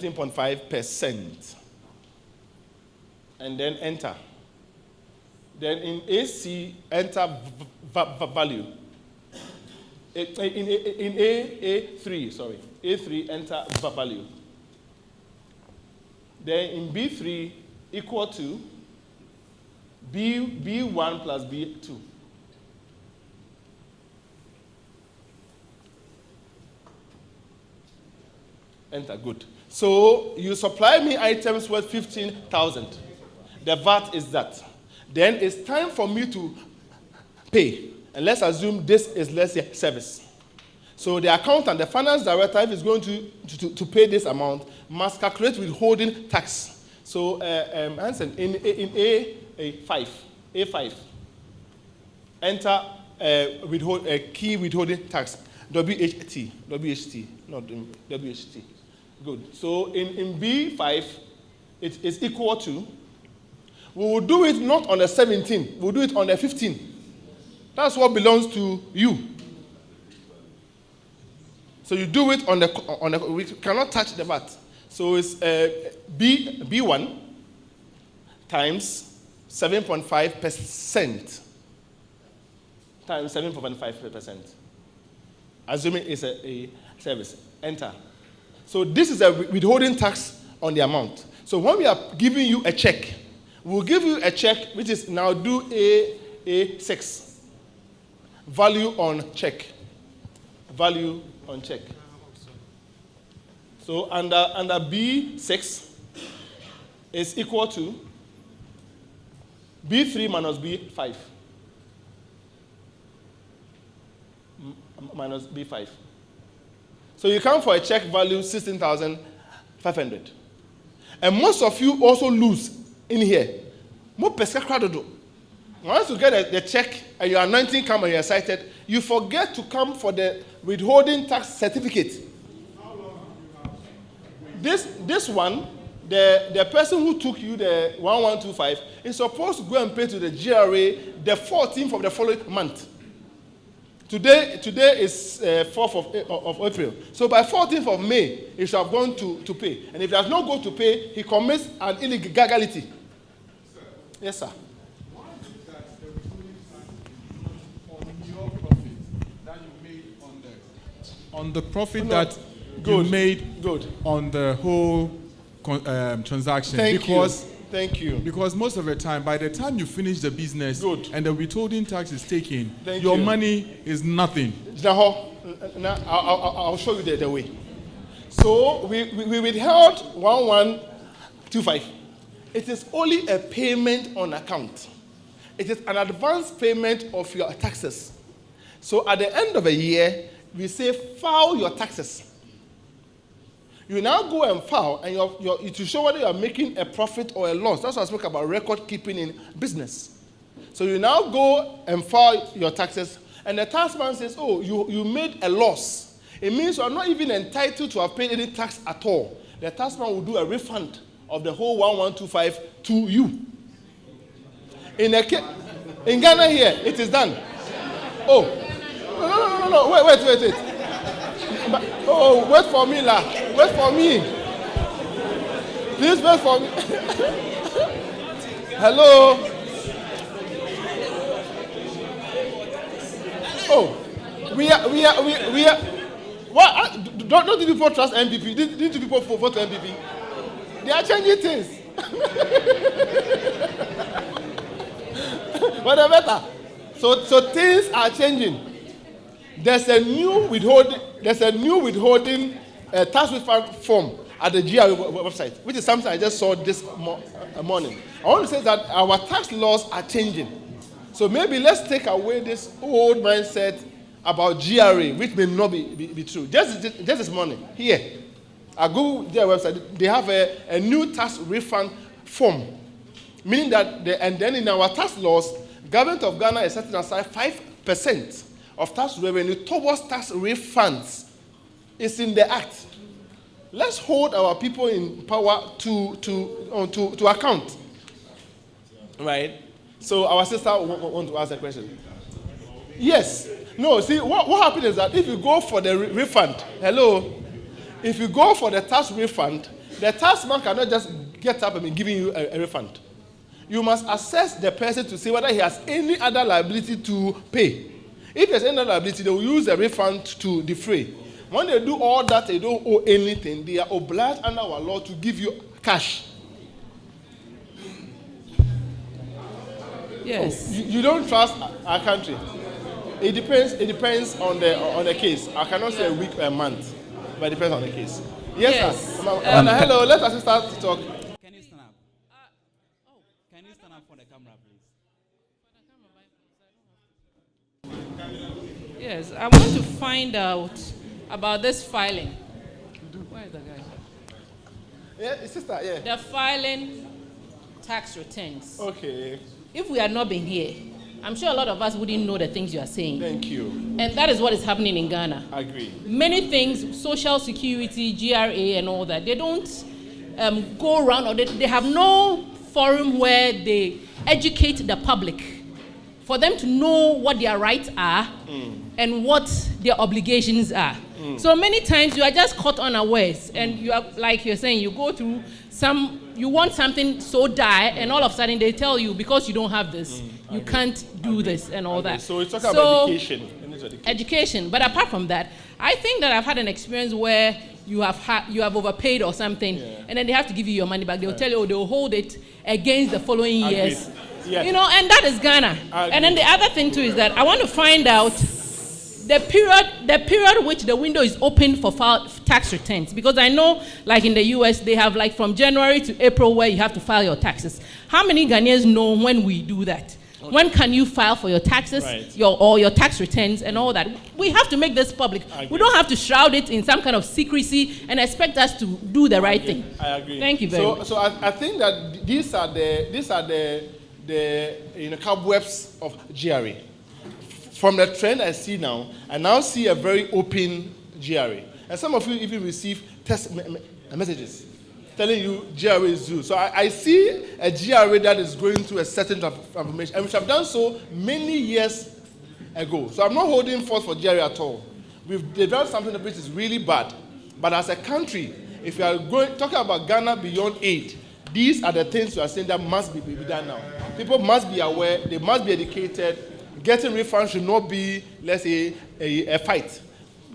13.5%. And then enter. Then in AC, enter value. In A3, sorry. A3, enter value. Then in B3, equal to B1 plus B2. Enter, good. So you supply me items worth 15,000. The VAT is that. Then it's time for me to pay. And let's assume this is, let's say, service. So the accountant, the finance director, if he's going to pay this amount, must calculate withholding tax. So Hansen, in A5, enter key withholding tax, WHT, not WHT. Good. So in B5, it is equal to, we will do it not on the 17, we'll do it on the 15. That's what belongs to you. So you do it on the we cannot touch the VAT. So it's B1 times 7.5% times 7.5%. Assuming it's a service. Enter. So this is a withholding tax on the amount. So when we are giving you a check, we'll give you a check which is now due A6. Value on check. Value on check. So under B6 is equal to B3 minus B5. Minus B5. So you come for a check value 16,500. And most of you also lose in here. Once you get the check and your anointing come and you're excited, you forget to come for the withholding tax certificate. This one, the person who took you the 1125 is supposed to go and pay to the GRA the 14th of the following month. Today is 4th of April. So by 14th of May, he should have gone to pay. And if he does not go to pay, he commits an illegality. Yes, sir. Why is it that the withholding tax on your profit that you made on the profit that you made on the whole transaction? Thank you. Because most of the time, by the time you finish the business and the withholding tax is taken, your money is nothing. I'll show you the way. So we withheld 1125. It is only a payment on account. It is an advance payment of your taxes. So at the end of the year, we say file your taxes. You now go and file, and to show whether you are making a profit or a loss. That's what I spoke about record keeping in business. So you now go and file your taxes, and the taxman says, oh, you made a loss. It means you are not even entitled to have paid any tax at all. The taxman will do a refund of the whole 1125 to you. In Ghana here, it is done. Oh, no, wait. Oh, wait for me, la. Wait for me. Please wait for me. Hello. Oh, we are. What? Don't the people trust MPP? Didn't the people vote MPP? They are changing things. But the better. So things are changing. There's a new withholding tax refund form at the GRA website, which is something I just saw this morning. I want to say that our tax laws are changing. So maybe let's take away this old mindset about GRA, which may not be true. Just this morning, here, I go to their website, they have a new tax refund form, meaning that, and then in our tax laws, government of Ghana is setting aside 5% of tax revenue towards tax refunds. It's in the act. Let's hold our people in power to account. Right? So our sister want to ask a question. Yes. No, see, what happened is that if you go for the refund, if you go for the tax refund, The taxman cannot just get up and be giving you a refund. You must assess the person to see whether he has any other liability to pay. If there's any other liability, they will use the refund to defray. When they do all that, they don't owe anything. They are obliged under our law to give you cash. Yes. You don't trust our country. It depends on the case. I cannot say a week or a month, but it depends on the case. Yes. Sir. Hello, let us start to talk. Can you stand up? Can you stand up for the camera, please? Yes, I want to find out about this filing. Where is the guy? Yeah, sister, yeah. The filing tax returns. Okay. If we had not been here, I'm sure a lot of us wouldn't know the things you are saying. Thank you. And that is what is happening in Ghana. I agree. Many things, social security, GRA and all that, they don't go around, or they have no forum where they educate the public for them to know what their rights are and what their obligations are. So many times you are just caught unawares, and you are, like you're saying, you go through you want something so dire, and all of a sudden they tell you, because you don't have this, you can't do this and all that. So it's talking about education. Education. But apart from that, I think that I've had an experience where you have overpaid or something, and then they have to give you your money back. They'll tell you, they'll hold it against the following years. Yes. You know, and that is Ghana. And then the other thing too is that I want to find out the period which the window is open for file tax returns, because I know, like in the US, they have like from January to April where you have to file your taxes. How many Ghanaians know when we do that? Okay. When can you file for your taxes, your tax returns and all that? We have to make this public. We don't have to shroud it in some kind of secrecy and expect us to do the right thing. I agree. Thank you very much. So I think that these are the cobwebs of GRA. From the trend I see now, I now see a very open GRA. And some of you even receive text messages telling you GRA is due. So I see a GRA that is going through a certain transformation, and we have done so many years ago. So I'm not holding forth for GRA at all. They've done something which is really bad. But as a country, if you are talking about Ghana beyond aid, these are the things we are saying that must be done now. People must be aware, they must be educated. Getting refunds should not be, let's say, a fight.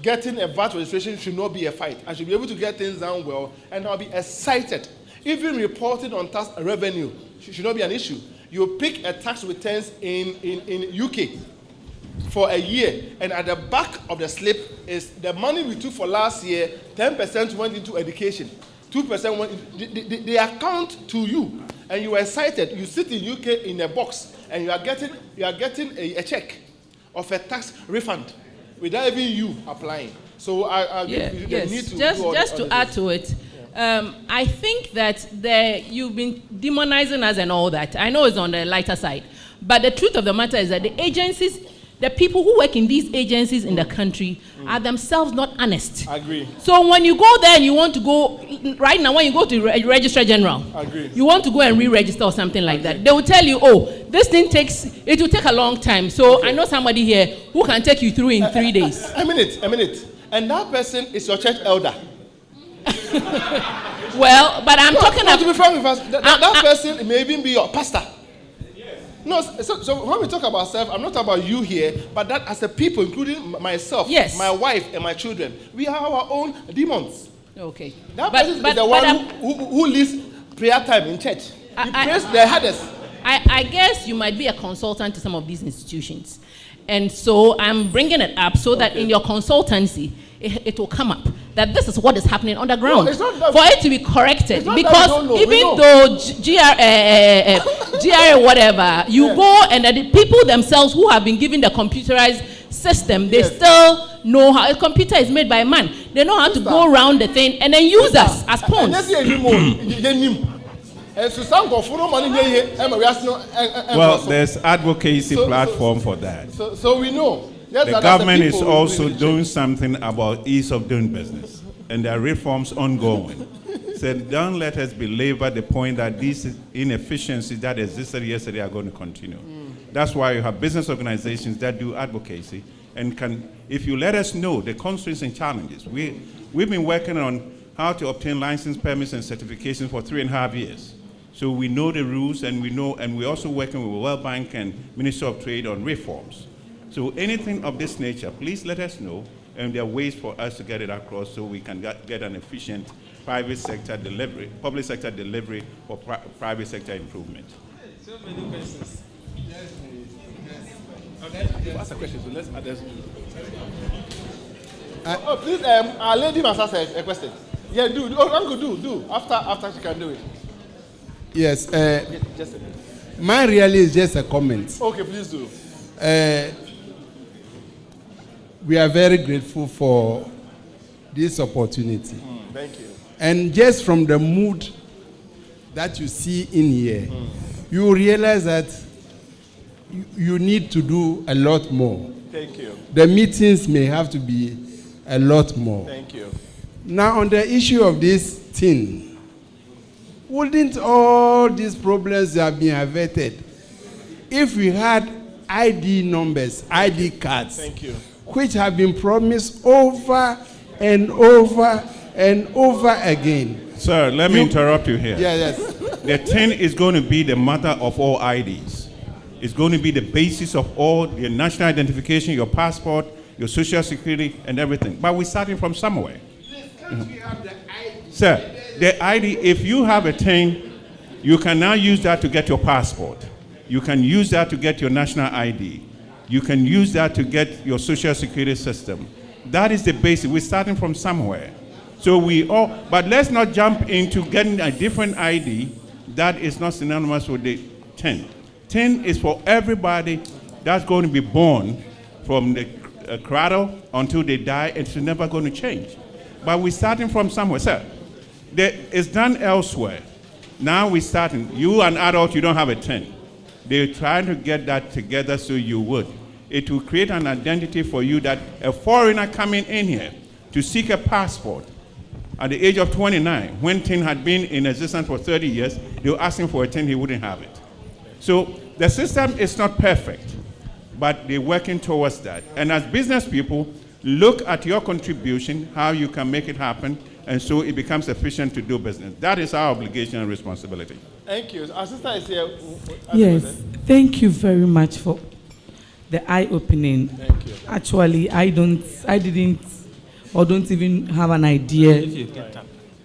Getting a VAT registration should not be a fight. I should be able to get things done well, and I'll be excited. Even reporting on tax revenue should not be an issue. You pick a tax returns in UK for a year, and at the back of the slip is the money we took for last year. 10% went into education, 2% went into, they account to you, and you are excited. You sit in UK in a box, and you are getting a check of a tax refund without even you applying. So I need to just to add to it. I think that you've been demonizing us and all that. I know it's on the lighter side, but the truth of the matter is that the agencies, the people who work in these agencies in the country are themselves not honest. I agree. So when you go there and you want to go, right now when you go to Registrar General, you want to go and re-register or something like that, they will tell you, oh, this thing it will take a long time. So I know somebody here who can take you through in 3 days. A minute. And that person is your church elder. Well, but I'm talking about... To be frank with us, that person may even be your pastor. No, so when we talk about self, I'm not talking about you here, but that as a people, including myself, my wife, and my children, we have our own demons. Okay. That person is the one who leads prayer time in church. He prays the hardest. I guess you might be a consultant to some of these institutions. And so I'm bringing it up so that in your consultancy, it will come up that this is what is happening on the ground. No, for it to be corrected. Because even though GRA whatever, you go and the people themselves who have been given the computerized system, they still know how a computer is made by a man. They know how to go around the thing and then use us as pawns. Well, there's advocacy platform for that. So we know. The government is also doing something about ease of doing business, and there are reforms ongoing. So don't let us belabor the point that these inefficiencies that existed yesterday are going to continue. That's why you have business organizations that do advocacy and can, if you let us know the constraints and challenges. We've been working on how to obtain license permits and certifications for 3.5 years. So we know the rules, and we know, and we're also working with World Bank and Ministry of Trade on reforms. So anything of this nature, please let us know, and there are ways for us to get it across so we can get an efficient private sector delivery, public sector delivery for private sector improvement. So many questions. Yes, please. Okay. Ask a question, so let's address. Please, our lady must ask a question. Yeah, do. Oh, Uncle, do. After she can do it. Yes. Just a minute. Mine really is just a comment. Okay, please do. We are very grateful for this opportunity. Thank you. And just from the mood that you see in here, you realize that you need to do a lot more. Thank you. The meetings may have to be a lot more. Thank you. Now, on the issue of this thing, wouldn't all these problems have been averted if we had ID numbers, ID cards, Thank you. which have been promised over and over and over again? Sir, let me interrupt you here. Yeah, yes. The thing is going to be the mother of all IDs. It's going to be the basis of all your national identification, your passport, your social security, and everything. But we're starting from somewhere. Can't we have the ID? Sir, the ID, if you have a thing, you can now use that to get your passport. You can use that to get your national ID. You can use that to get your social security system. That is the basic. We're starting from somewhere. So but let's not jump into getting a different ID that is not synonymous with the 10. 10 is for everybody that's going to be born from the cradle until they die. It's never going to change. But we're starting from somewhere. Sir, it's done elsewhere. Now we're starting. You, an adult, you don't have a 10. They're trying to get that together so you would. It will create an identity for you that a foreigner coming in here to seek a passport at the age of 29, when 10 had been in existence for 30 years, they were asking for a 10, he wouldn't have it. So the system is not perfect, but they're working towards that. And as business people, look at your contribution, how you can make it happen, and so it becomes efficient to do business. That is our obligation and responsibility. Thank you. Our sister is here. Yes, thank you very much for the eye-opening. Thank you. Actually, I didn't, or don't even have an idea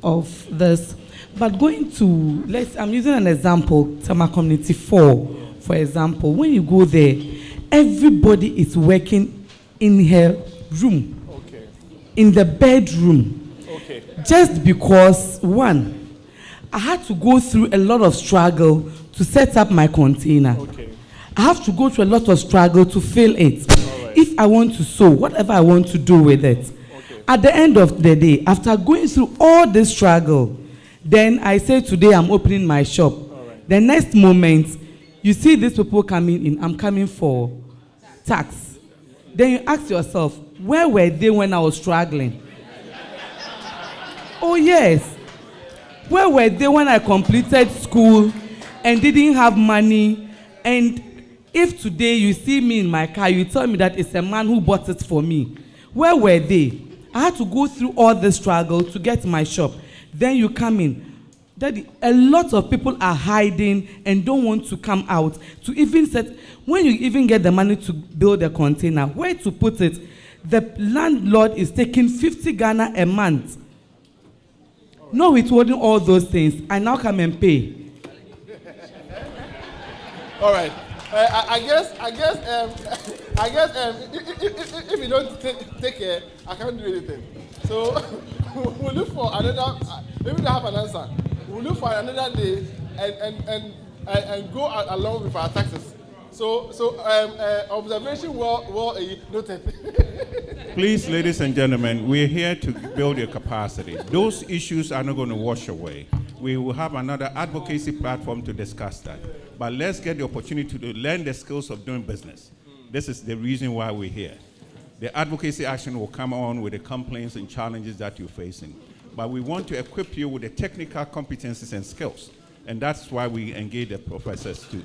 of this. But going to, I'm using an example, Tama Community 4, for example. When you go there, everybody is working in her room, Okay. in the bedroom. Okay. Just because, one, I had to go through a lot of struggle to set up my container. Okay. I have to go through a lot of struggle to fill it. Right. If I want to sew, whatever I want to do with it. Okay. At the end of the day, after going through all this struggle, then I say today I'm opening my shop. Right. The next moment, you see these people coming in, I'm coming for tax. Then you ask yourself, where were they when I was struggling? Oh yes. Where were they when I completed school and didn't have money? And if today you see me in my car, you tell me that it's a man who bought it for me. Where were they? I had to go through all the struggle to get my shop. Then you come in. Daddy, a lot of people are hiding and don't want to come out to even set. When you even get the money to build a container, where to put it? The landlord is taking 50 Ghana a month. No withholding all those things. I now come and pay. All right. I guess if you don't take care, I can't do anything. So we'll look for another. Maybe we don't have an answer. We'll look for another day and go along with our taxes. So observation well noted. Please, ladies and gentlemen, we're here to build your capacity. Those issues are not going to wash away. We will have another advocacy platform to discuss that. But let's get the opportunity to learn the skills of doing business. This is the reason why we're here. The advocacy action will come on with the complaints and challenges that you're facing. But we want to equip you with the technical competencies and skills. And that's why we engage the professors to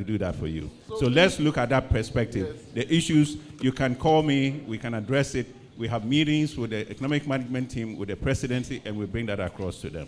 do that for you. So let's look at that perspective. Yes. The issues, you can call me, we can address it, We have meetings with the economic management team, with the presidency, and we bring that across to them.